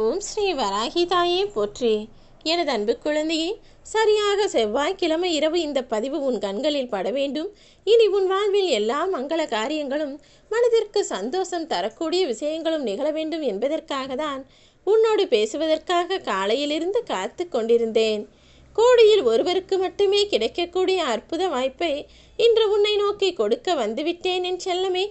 ஓம் ஸ்ரீ வராகி தாயே போற்றி. எனது அன்பு குழந்தையே, சரியாக செவ்வாய்க்கிழமை இரவு இந்த பதிவு உன் கண்களில் பட வேண்டும். இனி உன் வாழ்வில் எல்லா மங்கள காரியங்களும், மனதிற்கு சந்தோஷம் தரக்கூடிய விஷயங்களும் நிகழ வேண்டும் என்பதற்காக தான் உன்னோடு பேசுவதற்காக காலையிலிருந்து காத்து கொண்டிருந்தேன். கோடியில் ஒருவருக்கு மட்டுமே கிடைக்கக்கூடிய அற்புத வாய்ப்பை இன்று உன்னை நோக்கி கொடுக்க வந்துவிட்டேன் என் செல்லமே.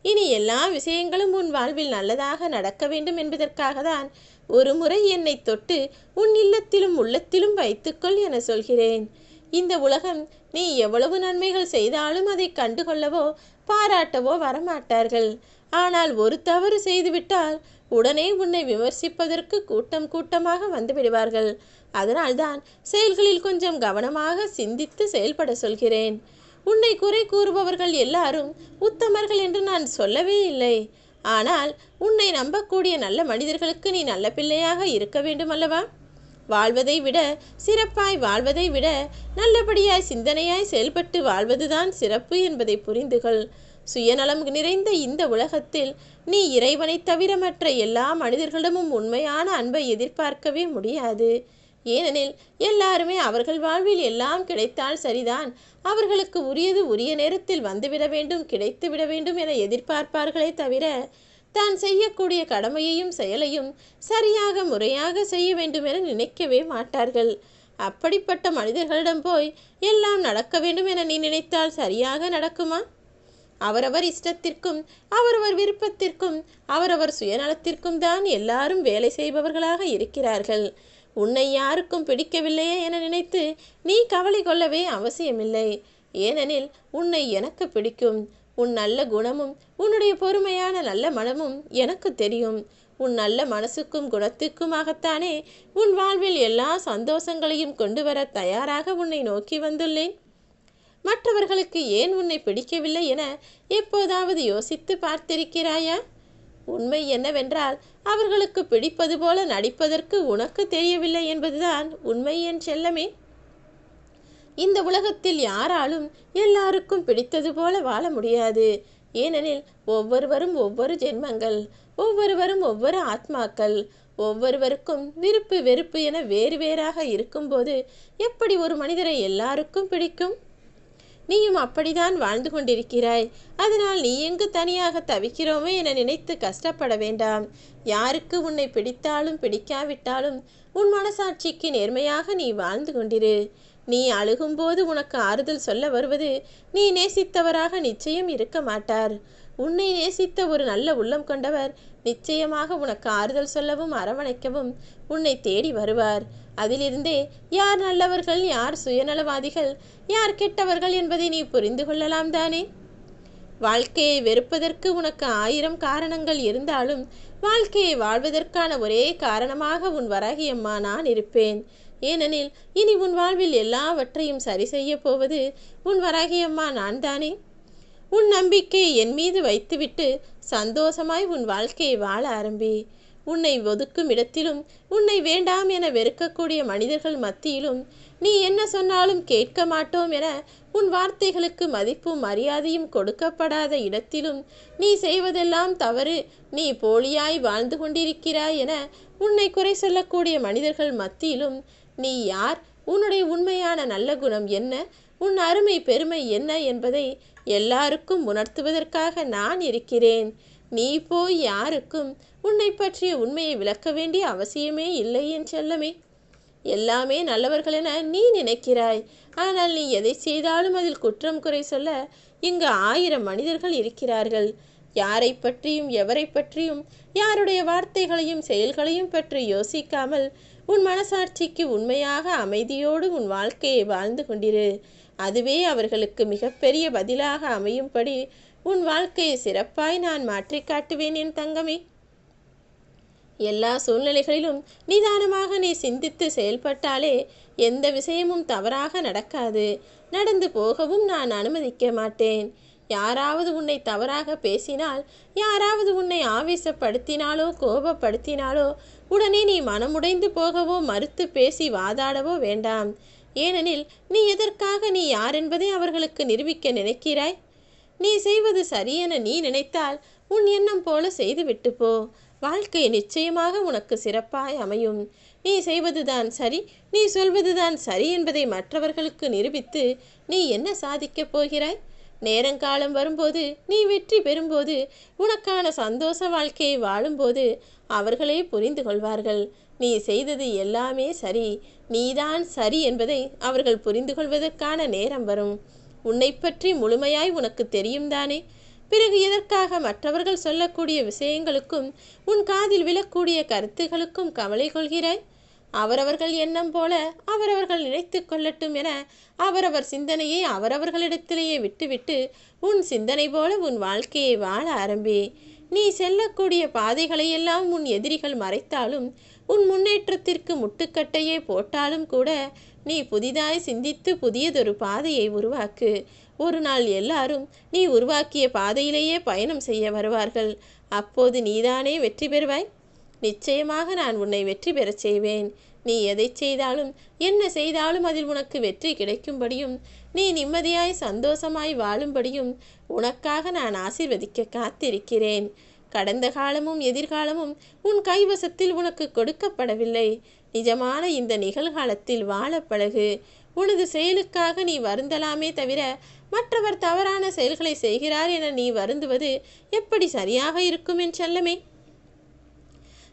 இனி எல்லா விஷயங்களும் உன் வாழ்வில் நல்லதாக நடக்க வேண்டும் என்பதற்காக தான் ஒரு முறை என்னை தொட்டு உன் இல்லத்திலும் உள்ளத்திலும் வைத்துக்கொள் என சொல்கிறேன். இந்த உலகம் நீ எவ்வளவு நன்மைகள் செய்தாலும் அதை கண்டுகொள்ளவோ பாராட்டவோ வரமாட்டார்கள். ஆனால் ஒரு தவறு செய்துவிட்டால் உடனே உன்னை விமர்சிப்பதற்கு கூட்டம் கூட்டமாக வந்து விடுவார்கள். அதனால்தான் செயல்களில் கொஞ்சம் கவனமாக சிந்தித்து செயல்பட சொல்கிறேன். உன்னை குறை கூறுபவர்கள் எல்லாரும் உத்தமர்கள் என்று நான் சொல்லவே இல்லை. ஆனால் உன்னை நம்பக்கூடிய நல்ல மனிதர்களுக்கு நீ நல்ல பிள்ளையாக இருக்க வேண்டும் அல்லவா? வாழ்வதை விட, சிறப்பாய் வாழ்வதை விட, நல்லபடியாய் சிந்தனையாய் செயல்பட்டு வாழ்வதுதான் சிறப்பு என்பதை புரிந்துகொள். சுயநலம் நிறைந்த இந்த உலகத்தில் நீ இறைவனை தவிர மற்ற எல்லா மனிதர்களிடமும் உண்மையான அன்பை எதிர்பார்க்கவே முடியாது. ஏனெனில் எல்லாருமே அவர்கள் வாழ்வில் எல்லாம் கிடைத்தால் சரிதான், அவர்களுக்கு உரியது உரிய நேரத்தில் வந்துவிட வேண்டும், கிடைத்து விட வேண்டும் என எதிர்பார்ப்பார்களே தவிர தான் செய்யக்கூடிய கடமையையும் செயலையும் சரியாக முறையாக செய்ய வேண்டும் என நினைக்கவே மாட்டார்கள். அப்படிப்பட்ட மனிதர்களிடம் போய் எல்லாம் நடக்க வேண்டும் என நீ நினைத்தால் சரியாக நடக்குமா? அவரவர் இஷ்டத்திற்கும், அவரவர் விருப்பத்திற்கும், அவரவர் சுயநலத்திற்கும் தான் எல்லாரும் வேலை செய்பவர்களாக இருக்கிறார்கள். உன்னை யாருக்கும் பிடிக்கவில்லையே என நினைத்து நீ கவலை கொள்ளவே அவசியமில்லை. ஏனெனில் உன்னை எனக்கு பிடிக்கும். உன் நல்ல குணமும் உன்னுடைய பொறுமையான நல்ல மனமும் எனக்கு தெரியும். உன் நல்ல மனசுக்கும் குணத்துக்குமாகத்தானே உன் வாழ்வில் எல்லா சந்தோஷங்களையும் கொண்டு வர தயாராக உன்னை நோக்கி வந்துள்ளேன். மற்றவர்களுக்கு ஏன் உன்னை பிடிக்கவில்லை என எப்போதாவது யோசித்து பார்த்திருக்கிறாயா? உண்மை என்னவென்றால் அவர்களுக்கு பிடிப்பது போல நடிப்பதற்கு உனக்கு தெரியவில்லை என்பதுதான் உண்மை என் செல்லமே. இந்த உலகத்தில் யாராலும் எல்லாருக்கும் பிடித்தது போல வாழ முடியாது. ஏனெனில் ஒவ்வொருவரும் ஒவ்வொரு ஜென்மங்கள், ஒவ்வொருவரும் ஒவ்வொரு ஆத்மாக்கள், ஒவ்வொருவருக்கும் விருப்பு வெறுப்பு என வேறு வேறாக இருக்கும்போது எப்படி ஒரு மனிதரை எல்லாருக்கும் பிடிக்கும்? நீயும் அப்படிதான் வாழ்ந்து கொண்டிருக்கிறாய். அதனால் நீ எங்கு தனியாக தவிக்கிறோமே என நினைத்து கஷ்டப்பட வேண்டாம். யாருக்கு உன்னை பிடித்தாலும் பிடிக்காவிட்டாலும் உன் மனசாட்சிக்கு நேர்மையாக நீ வாழ்ந்து கொண்டிரு. நீ அழுகும்போது உனக்கு ஆறுதல் சொல்ல வருவது நீ நேசித்தவராக நிச்சயம் இருக்க மாட்டார். உன்னை நேசித்த ஒரு நல்ல உள்ளம் கொண்டவர் நிச்சயமாக உனக்கு ஆறுதல் சொல்லவும் அரவணைக்கவும் உன்னை தேடி வருவார். அதிலிருந்தே யார் நல்லவர்கள், யார் சுயநலவாதிகள், யார் கெட்டவர்கள் என்பதை நீ புரிந்து கொள்ளலாம் தானே. வாழ்க்கையை வெறுப்பதற்கு உனக்கு 1000 காரணங்கள் இருந்தாலும் வாழ்க்கையை வாழ்வதற்கான ஒரே காரணமாக உன் வராகியம்மா நான் இருப்பேன். ஏனெனில் இனி உன் வாழ்வில் எல்லாவற்றையும் சரி செய்ய போவது உன் வராகியம்மா நான் தானே. உன் நம்பிக்கையை என் மீது வைத்துவிட்டு சந்தோஷமாய் உன் வாழ்க்கையை வாழ ஆரம்பி. உன்னை ஒதுக்கும் இடத்திலும், உன்னை வேண்டாம் என வெறுக்கக்கூடிய மனிதர்கள் மத்தியிலும், நீ என்ன சொன்னாலும் கேட்க மாட்டோம் என உன் வார்த்தைகளுக்கு மதிப்பும் மரியாதையும் கொடுக்கப்படாத இடத்திலும், நீ செய்வதெல்லாம் தவறு, நீ போலியாய் வாழ்ந்து கொண்டிருக்கிறாய் என உன்னை குறை சொல்லக்கூடிய மனிதர்கள் மத்தியிலும் நீ யார், உன்னுடைய உண்மையான நல்ல குணம் என்ன, உன் அருமை பெருமை என்ன என்பதை எல்லாருக்கும் உணர்த்துவதற்காக நான் இருக்கிறேன். நீ போய் யாருக்கும் உன்னை பற்றிய உண்மையை விளக்க வேண்டிய அவசியமே இல்லை என் செல்லமே. எல்லாமே நல்லவர்கள் என நீ நினைக்கிறாய். ஆனால் நீ எதை செய்தாலும் அதில் குற்றம் குறை சொல்ல இங்கு 1000 மனிதர்கள் இருக்கிறார்கள். யாரை பற்றியும் எவரை பற்றியும் யாருடைய வார்த்தைகளையும் செயல்களையும் பற்றி யோசிக்காமல் உன் மனசாட்சிக்கு உண்மையாக அமைதியோடு உன் வாழ்க்கையை வாழ்ந்து கொண்டிரு. அதுவே அவர்களுக்கு மிகப்பெரிய பதிலாக அமையும்படி உன் வாழ்க்கையை சிறப்பாய் நான் மாற்றி காட்டுவேன் என் தங்கமே. எல்லா சூழ்நிலைகளிலும் நிதானமாக நீ சிந்தித்து செயல்பட்டாலே எந்த விஷயமும் தவறாக நடக்காது. நடந்து போகவும் நான் அனுமதிக்க மாட்டேன். யாராவது உன்னை தவறாக பேசினால், யாராவது உன்னை ஆவேசப்படுத்தினாலோ கோபப்படுத்தினாலோ உடனே நீ மனமுடைந்து போகவோ மறுத்து பேசி வாதாடவோ வேண்டாம். ஏனெனில் நீ எதற்காக நீ யார் என்பதை அவர்களுக்கு நிரூபிக்க நினைக்கிறாய்? நீ செய்வது சரியென நீ நினைத்தால் உன் எண்ணம் போல செய்து விட்டு போ. வாழ்க்கை நிச்சயமாக உனக்கு சிறப்பாய் அமையும். நீ செய்வதுதான் சரி, நீ சொல்வதுதான் சரி என்பதை மற்றவர்களுக்கு நிரூபித்து நீ என்ன சாதிக்கப் போகிறாய்? நேரங்காலம் வரும்போது, நீ வெற்றி பெறும்போது, உனக்கான சந்தோஷ வாழ்க்கையை வாழும்போது அவர்களே புரிந்து கொள்வார்கள். நீ செய்தது எல்லாமே சரி, நீதான் சரி என்பதை அவர்கள் புரிந்து கொள்வதற்கான நேரம் வரும். உன்னை பற்றி முழுமையாய் உனக்கு தெரியும் தானே? பிறகு எதற்காக மற்றவர்கள் சொல்லக்கூடிய விஷயங்களுக்கும் உன் காதில் விழக்கூடிய கருத்துகளுக்கும் கவலை கொள்கிறாய்? அவரவர்கள் எண்ணம் போல அவரவர்கள் நினைத்து கொள்ளட்டும் என அவரவர் சிந்தனையை அவரவர்களிடத்திலேயே விட்டுவிட்டு உன் சிந்தனை போல உன் வாழ்க்கையை வாழ ஆரம்பி. நீ செல்லக்கூடிய பாதைகளையெல்லாம் உன் எதிரிகள் மறைத்தாலும், உன் முன்னேற்றத்திற்கு முட்டுக்கட்டையே போட்டாலும் கூட நீ புதிதாய் சிந்தித்து புதியதொரு பாதையை உருவாக்கு. ஒரு நாள் எல்லாரும் நீ உருவாக்கிய பாதையிலேயே பயணம் செய்ய வருவார்கள். அப்போது நீதானே வெற்றி பெறுவாய். நிச்சயமாக நான் உன்னை வெற்றி பெறச் செய்வேன். நீ எதை செய்தாலும் என்ன செய்தாலும் அதில் உனக்கு வெற்றி கிடைக்கும்படியும் நீ நிம்மதியாய் சந்தோஷமாய் வாழும்படியும் உனக்காக நான் ஆசீர்வதிக்க காத்திருக்கிறேன். கடந்த காலமும் எதிர்காலமும் உன் கைவசத்தில் உனக்கு கொடுக்கப்படவில்லை. நிஜமான இந்த நிகழ்காலத்தில் வாழ பழகு. உனது செயலுக்காக நீ வருந்தலாமே தவிர மற்றவர் தவறான செயல்களை செய்கிறார் என நீ வருந்துவது எப்படி சரியாக இருக்கும் என் செல்லமே?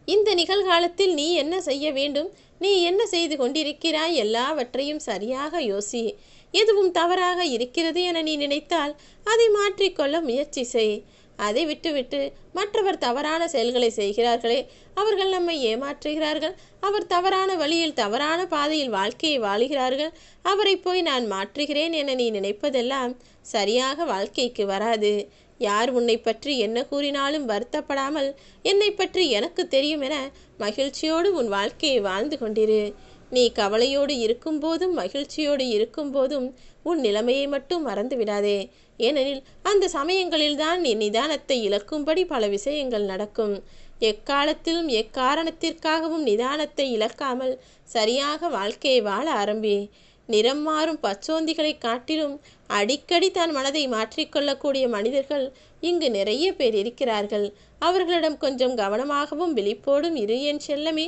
இந்த நிகழ்காலத்தில் நீ என்ன செய்ய வேண்டும், நீ என்ன செய்து கொண்டிருக்கிறாய், எல்லாவற்றையும் சரியாக யோசி. எதுவும் தவறாக இருக்கிறது என நீ நினைத்தால் அதை மாற்றிக்கொள்ள முயற்சி செய். அதை விட்டுவிட்டு மற்றவர் தவறான செயல்களை செய்கிறார்களே, அவர்கள் நம்மை ஏமாற்றுகிறார்கள், அவர் தவறான வழியில் தவறான பாதையில் வாழ்க்கையை வாழுகிறார்கள், அவரை போய் நான் மாற்றுகிறேன் என நீ நினைப்பதெல்லாம் சரியாக வாழ்க்கைக்கு வராது. யார் உன்னை பற்றி என்ன கூறினாலும் வருத்தப்படாமல் என்னை பற்றி எனக்கு தெரியும் என மகிழ்ச்சியோடு உன் வாழ்க்கையை வாழ்ந்து கொண்டிரு. நீ கவலையோடு இருக்கும்போதும் மகிழ்ச்சியோடு இருக்கும்போதும் உன் நிலைமையை மட்டும் மறந்து விடாதே. ஏனெனில் அந்த சமயங்களில்தான் நீ நிதானத்தை இழக்கும்படி பல விஷயங்கள் நடக்கும். எக்காலத்திலும் எக்காரணத்திற்காகவும் நிதானத்தை இழக்காமல் சரியாக வாழ்க்கையை வாழ ஆரம்பி. நிறம் மாறும் பச்சோந்திகளை காட்டிலும் அடிக்கடி தன் மனதை மாற்றிக்கொள்ளக்கூடிய மனிதர்கள் இங்கு நிறைய பேர் இருக்கிறார்கள். அவர்களிடம் கொஞ்சம் கவனமாகவும் விழிப்போடும் இரு என் செல்லமே.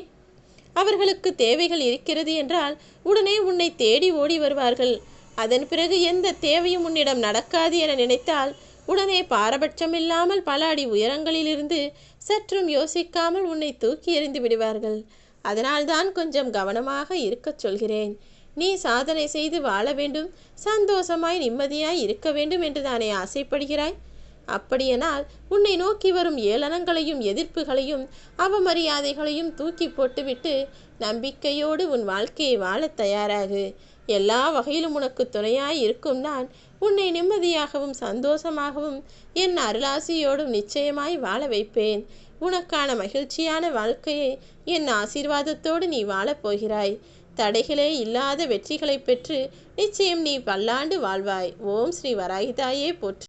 அவர்களுக்கு தேவைகள் இருக்கிறது என்றால் உடனே உன்னை தேடி ஓடி வருவார்கள். அதன் பிறகு எந்த தேவையும் உன்னிடம் நடக்காது என நினைத்தால் உடனே பாரபட்சமில்லாமல் பல அடி உயரங்களிலிருந்து சற்றும் யோசிக்காமல் உன்னை தூக்கி எறிந்து விடுவார்கள். அதனால்தான் கொஞ்சம் கவனமாக இருக்கச் சொல்கிறேன். நீ சாதனை செய்து வாழ வேண்டும், சந்தோஷமாய் நிம்மதியாய் இருக்க வேண்டும் என்று தானே ஆசைப்படுகிறாய்? அப்படியானால் உன்னை நோக்கி வரும் ஏளனங்களையும் எதிர்ப்புகளையும் அவமரியாதைகளையும் தூக்கி போட்டுவிட்டு நம்பிக்கையோடு உன் வாழ்க்கையை வாழ தயாராகு. எல்லா வகையிலும் உனக்கு துணையாய் இருக்கும் நான் உன்னை நிம்மதியாகவும் சந்தோஷமாகவும் என் அருளாசியோடும் நிச்சயமாய் வாழ வைப்பேன். உனக்கான மகிழ்ச்சியான வாழ்க்கையை என் ஆசீர்வாதத்தோடு நீ வாழப் போகிறாய். தடைகளே இல்லாத வெற்றிகளை பெற்று நிச்சயம் நீ பல்லாண்டு வாழ்வாய். ஓம் ஸ்ரீ வராகிதாயே போற்று.